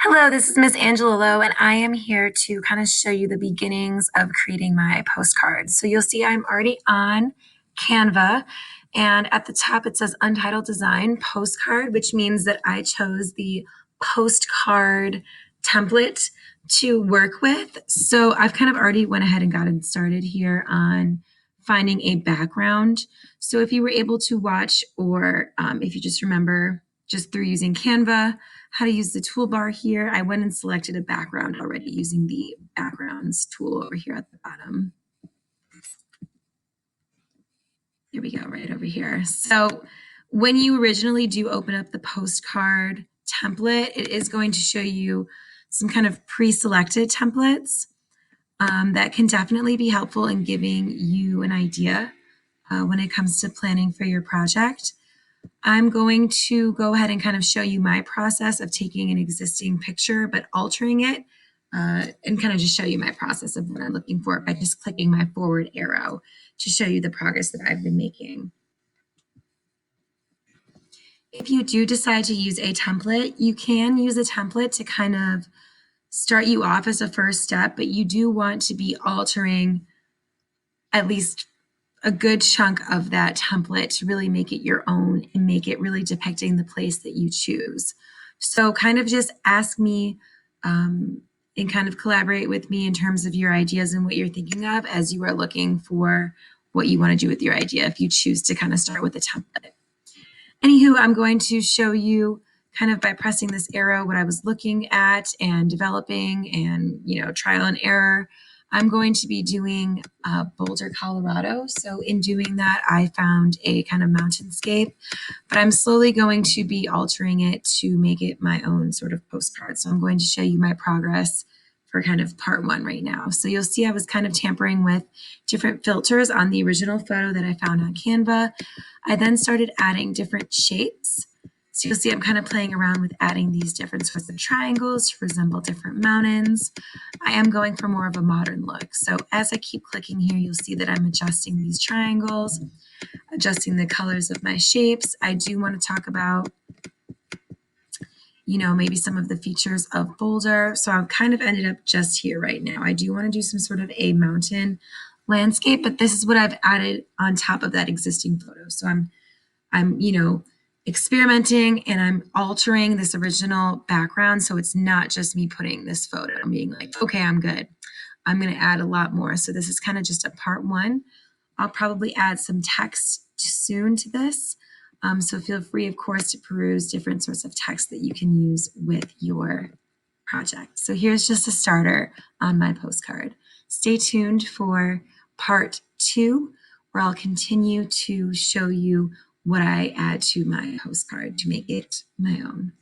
Hello, this is Miss Angela Lowe, and I am here to kind of show you the beginnings of creating my postcards. So you'll see I'm already on Canva, and at the top it says Untitled Design Postcard, which means that I chose the postcard template to work with. So I've kind of already went ahead and gotten started here on finding a background. So if you were able to watch, or if you just remember just through using Canva, how to use the toolbar here, I went and selected a background already using the backgrounds tool over here at the bottom. Here we go, right over here. So when you originally do open up the postcard template, it is going to show you some kind of pre-selected templates that can definitely be helpful in giving you an idea when it comes to planning for your project. I'm going to go ahead and kind of show you my process of taking an existing picture but altering it, and kind of just show you my process of what I'm looking for by just clicking my forward arrow to show you the progress that I've been making. If you do decide to use a template, you can use a template to kind of start you off as a first step, but you do want to be altering at least a good chunk of that template to really make it your own and make it really depicting the place that you choose. So kind of just ask me and kind of collaborate with me in terms of your ideas and what you're thinking of as you are looking for what you want to do with your idea if you choose to kind of start with a template. Anywho, I'm going to show you kind of by pressing this arrow what I was looking at and developing and, trial and error. I'm going to be doing Boulder, Colorado. So in doing that, I found a kind of mountainscape, but I'm slowly going to be altering it to make it my own sort of postcard. So I'm going to show you my progress for kind of part one right now. So you'll see I was kind of tampering with different filters on the original photo that I found on Canva. I then started adding different shapes. So you'll see I'm kind of playing around with adding these different sorts of triangles to resemble different mountains. I am going for more of a modern look. So as I keep clicking here, you'll see that I'm adjusting these triangles, adjusting the colors of my shapes. I do want to talk about, maybe some of the features of Boulder. So I've kind of ended up just here right now. I do want to do some sort of a mountain landscape, but this is what I've added on top of that existing photo. So I'm experimenting and I'm altering this original background. So it's not just me putting this photo and being like, okay, I'm good. I'm going to add a lot more. So this is kind of just a part one. I'll probably add some text soon to this. So feel free, of course, to peruse different sorts of text that you can use with your project. So here's just a starter on my postcard. Stay tuned for part two, where I'll continue to show you what I add to my postcard to make it my own.